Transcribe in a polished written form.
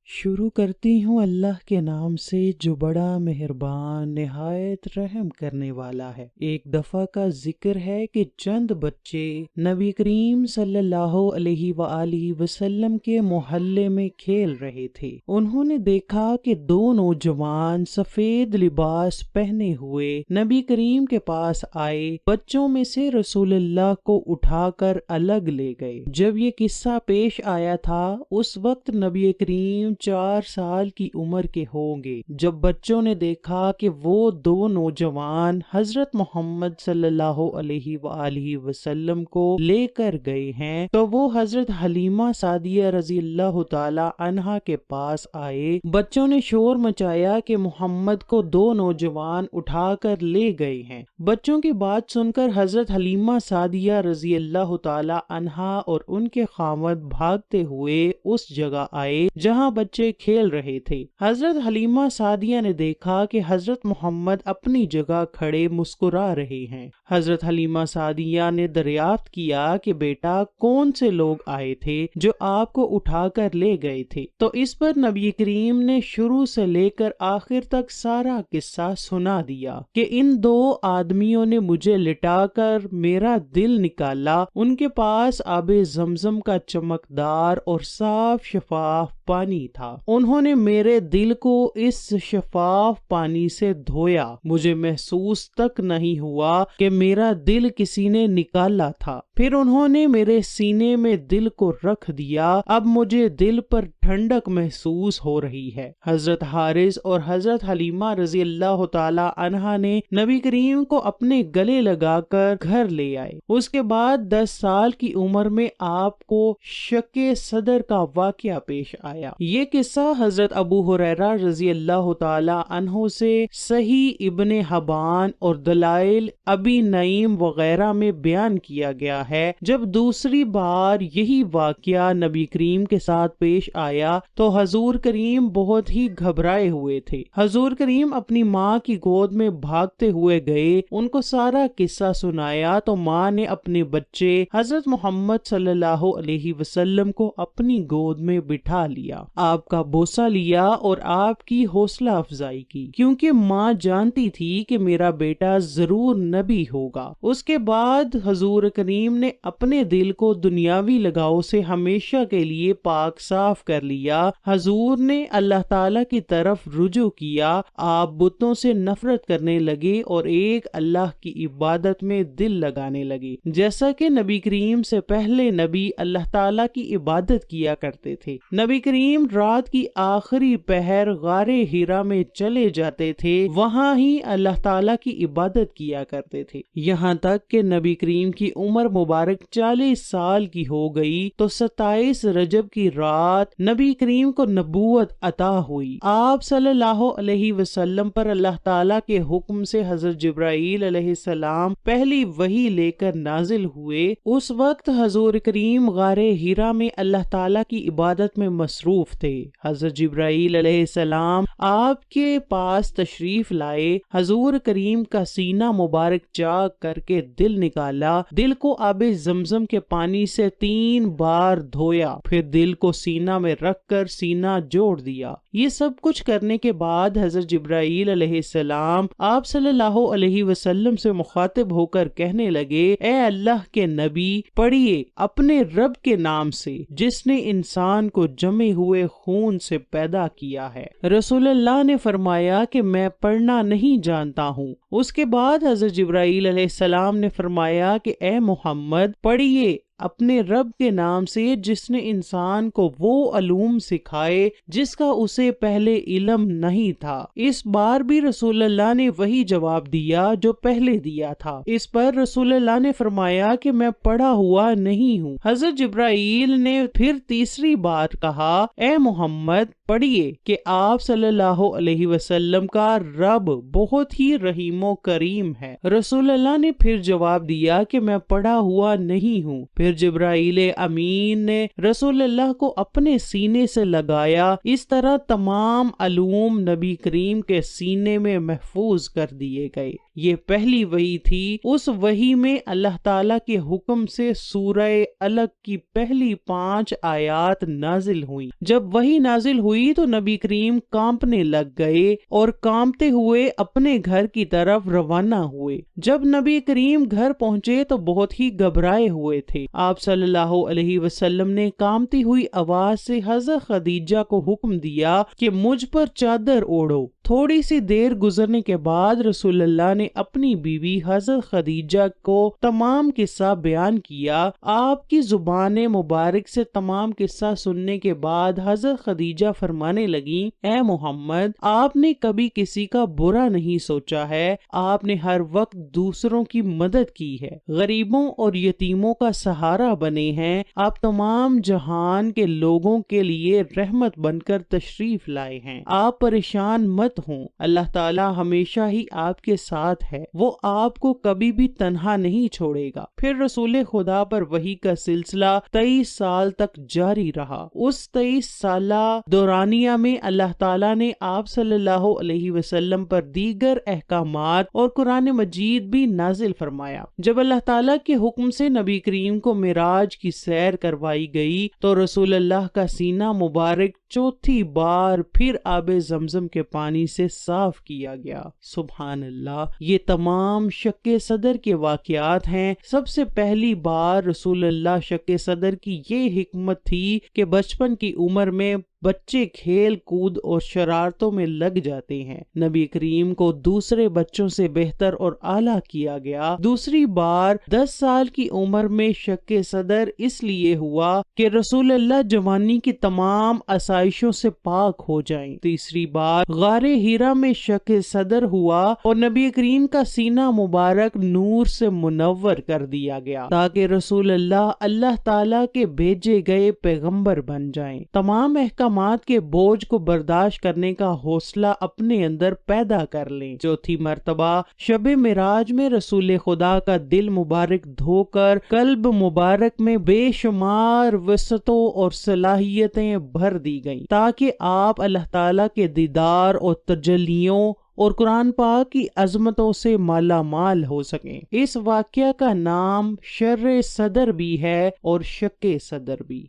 شروع کرتی ہوں اللہ کے نام سے جو بڑا مہربان نہایت رحم کرنے والا ہے۔ ایک دفعہ کا ذکر ہے کہ چند بچے نبی کریم صلی اللہ علیہ وآلہ وسلم کے محلے میں کھیل رہے تھے۔ انہوں نے دیکھا کہ دو نوجوان سفید لباس پہنے ہوئے نبی کریم کے پاس آئے، بچوں میں سے رسول اللہ کو اٹھا کر الگ لے گئے۔ جب یہ قصہ پیش آیا تھا اس وقت نبی کریم 4 سال کی عمر کے ہوں گے۔ جب بچوں نے دیکھا کہ وہ دو نوجوان حضرت محمد صلی اللہ علیہ وآلہ وسلم کو لے کر گئے ہیں تو وہ حضرت حلیمہ سعدیہ رضی اللہ تعالی عنہا کے پاس آئے۔ بچوں نے شور مچایا کہ محمد کو دو نوجوان اٹھا کر لے گئے ہیں۔ بچوں کی بات سن کر حضرت حلیمہ سعدیہ رضی اللہ تعالی عنہا اور ان کے خاوند بھاگتے ہوئے اس جگہ آئے جہاں بچے کھیل رہے تھے۔ حضرت حلیمہ سعدیہ نے دیکھا کہ حضرت محمد اپنی جگہ کھڑے مسکرا رہے ہیں۔ حضرت حلیمہ سعدیہ نے دریافت کیا کہ بیٹا کون سے لوگ آئے تھے جو آپ کو اٹھا کر لے گئے تھے؟ تو اس پر نبی کریم نے شروع سے لے کر آخر تک سارا قصہ سنا دیا کہ ان دو آدمیوں نے مجھے لٹا کر میرا دل نکالا۔ ان کے پاس آب زمزم کا چمکدار اور صاف شفاف پانی تھا۔ انہوں نے میرے دل کو اس شفاف پانی سے دھویا۔ مجھے محسوس تک نہیں ہوا کہ میرا دل کسی نے نکالا تھا۔ پھر انہوں نے میرے سینے میں دل کو رکھ دیا۔ اب مجھے دل پر ٹھنڈک محسوس ہو رہی ہے۔ حضرت حارث اور حضرت حلیمہ رضی اللہ تعالی عنہا نے نبی کریم کو اپنے گلے لگا کر گھر لے آئے۔ اس کے بعد 10 سال کی عمر میں آپ کو شق صدر کا واقعہ پیش آیا۔ یہ قصہ حضرت ابو ہریرہ رضی اللہ تعالی عنہ سے صحیح ابن حبان اور دلائل ابی نعیم وغیرہ میں بیان کیا گیا ہے۔ جب دوسری بار یہی واقعہ نبی کریم کے ساتھ پیش آیا تو حضور کریم بہت ہی گھبرائے ہوئے تھے۔ حضور کریم اپنی ماں کی گود میں بھاگتے ہوئے گئے، ان کو سارا قصہ سنایا تو ماں نے اپنے بچے حضرت محمد صلی اللہ علیہ وسلم کو اپنی گود میں بٹھا لیا، آپ کا بوسہ لیا اور آپ کی حوصلہ افزائی کی، کیونکہ ماں جانتی تھی کہ میرا بیٹا ضرور نبی ہوگا۔ اس کے بعد حضور کریم نے اپنے دل کو دنیاوی لگاؤ سے ہمیشہ کے لیے پاک صاف کر لیا۔ حضور نے اللہ تعالی کی طرف رجوع کیا، آپ بتوں سے نفرت کرنے لگے اور ایک اللہ کی عبادت میں دل لگانے لگے، جیسا کہ نبی کریم سے پہلے نبی اللہ تعالی کی عبادت کیا کرتے تھے۔ نبی کریم رات کی آخری پہر غار ہیرا میں چلے جاتے تھے، وہاں ہی اللہ تعالی کی عبادت کیا کرتے تھے، یہاں تک کہ نبی کریم کی عمر مبارک 40 سال کی ہو گئی تو 27 رجب کی رات نبی کریم کو نبوت عطا ہوئی۔ آپ صلی اللہ علیہ وسلم پر اللہ تعالیٰ کے حکم سے حضرت جبرائیل علیہ السلام پہلی وحی لے کر نازل ہوئے۔ اس وقت حضور کریم غار ہیرا میں اللہ تعالیٰ کی عبادت میں مصروف تھے۔ حضرت جبرائیل علیہ السلام آپ کے پاس تشریف لائے، حضور کریم کا سینہ مبارک چاک کر کے دل نکالا، دل کو آب زمزم کے پانی سے 3 بار دھویا، پھر دل کو سینہ میں رکھ کر سینہ جوڑ دیا۔ یہ سب کچھ کرنے کے بعد حضرت جبرائیل علیہ السلام آپ صلی اللہ علیہ وسلم سے مخاطب ہو کر کہنے لگے، اے اللہ کے نبی، پڑھیے اپنے رب کے نام سے جس نے انسان کو جمے ہوئے خون سے پیدا کیا ہے۔ رسول اللہ نے فرمایا کہ میں پڑھنا نہیں جانتا ہوں۔ اس کے بعد حضرت جبرائیل علیہ السلام نے فرمایا کہ اے محمد، پڑھیے اپنے رب کے نام سے جس نے انسان کو وہ علوم سکھائے جس کا اسے پہلے علم نہیں تھا۔ اس بار بھی رسول اللہ نے وہی جواب دیا جو پہلے دیا تھا۔ اس پر رسول اللہ نے فرمایا کہ میں پڑھا ہوا نہیں ہوں۔ حضرت جبرائیل نے پھر تیسری بار کہا، اے محمد، پڑھیے کہ آپ صلی اللہ علیہ وسلم کا رب بہت ہی رحیم و کریم ہے۔ رسول اللہ نے پھر جواب دیا کہ میں پڑھا ہوا نہیں ہوں۔ پھر جبرائیل امین نے رسول اللہ کو اپنے سینے سے لگایا۔ اس طرح تمام علوم نبی کریم کے سینے میں محفوظ کر دیے گئے۔ یہ پہلی وحی تھی۔ اس وحی میں اللہ تعالیٰ کے حکم سے سورہ علق کی پہلی 5 آیات نازل ہوئی۔ جب وحی نازل ہوئی تو نبی کریم کانپنے لگ گئے اور کانپتے ہوئے اپنے گھر کی طرف روانہ ہوئے۔ جب نبی کریم گھر پہنچے تو بہت ہی گھبرائے ہوئے تھے۔ آپ صلی اللہ علیہ وسلم نے کانپتی ہوئی آواز سے حضرت خدیجہ کو حکم دیا کہ مجھ پر چادر اوڑھو۔ تھوڑی سی دیر گزرنے کے بعد رسول اللہ نے اپنی بیوی حضرت خدیجہ کو تمام قصہ بیان کیا۔ آپ کی زبان مبارک سے تمام قصہ سننے کے بعد حضرت خدیجہ فرمانے لگیں، اے محمد، آپ نے کبھی کسی کا برا نہیں سوچا ہے، آپ نے ہر وقت دوسروں کی مدد کی ہے، غریبوں اور یتیموں کا سہارا بنے ہیں، آپ تمام جہان کے لوگوں کے لیے رحمت بن کر تشریف لائے ہیں، آپ پریشان مت ہوں، اللہ تعالیٰ ہمیشہ ہی آپ کے ساتھ ہے، وہ آپ کو کبھی بھی تنہا نہیں چھوڑے گا۔ پھر رسول خدا پر وحی کا سلسلہ 23 سال تک جاری رہا۔ اس 23 سالہ دورانیہ میں اللہ تعالیٰ نے آپ صلی اللہ علیہ وسلم پر دیگر احکامات اور قرآن مجید بھی نازل فرمایا۔ جب اللہ تعالیٰ کے حکم سے نبی کریم کو معراج کی سیر کروائی گئی تو رسول اللہ کا سینہ مبارک چوتھی بار پھر آب زمزم کے پانی سے صاف کیا گیا۔ سبحان اللہ، یہ تمام شق صدر کے واقعات ہیں۔ سب سے پہلی بار رسول اللہ شق صدر کی یہ حکمت تھی کہ بچپن کی عمر میں بچے کھیل کود اور شرارتوں میں لگ جاتے ہیں، نبی کریم کو دوسرے بچوں سے بہتر اور اعلیٰ کیا گیا۔ دوسری بار 10 سال کی عمر میں شق صدر اس لیے ہوا کہ رسول اللہ جوانی کی تمام آسائشوں سے پاک ہو جائیں۔ تیسری بار غار ہیرا میں شق صدر ہوا اور نبی کریم کا سینہ مبارک نور سے منور کر دیا گیا تاکہ رسول اللہ اللہ تعالیٰ کے بھیجے گئے پیغمبر بن جائیں، تمام احکامات کے بوجھ کو برداشت کرنے کا حوصلہ اپنے اندر پیدا کر لیں۔ چوتھی مرتبہ شب معراج میں رسول خدا کا دل مبارک دھو کر قلب مبارک میں بے شمار وسعتوں اور صلاحیتیں بھر دی گئیں تاکہ آپ اللہ تعالیٰ کے دیدار اور تجلیوں اور قرآن پاک کی عظمتوں سے مالا مال ہو سکیں۔ اس واقعہ کا نام شر صدر بھی ہے اور شق صدر بھی۔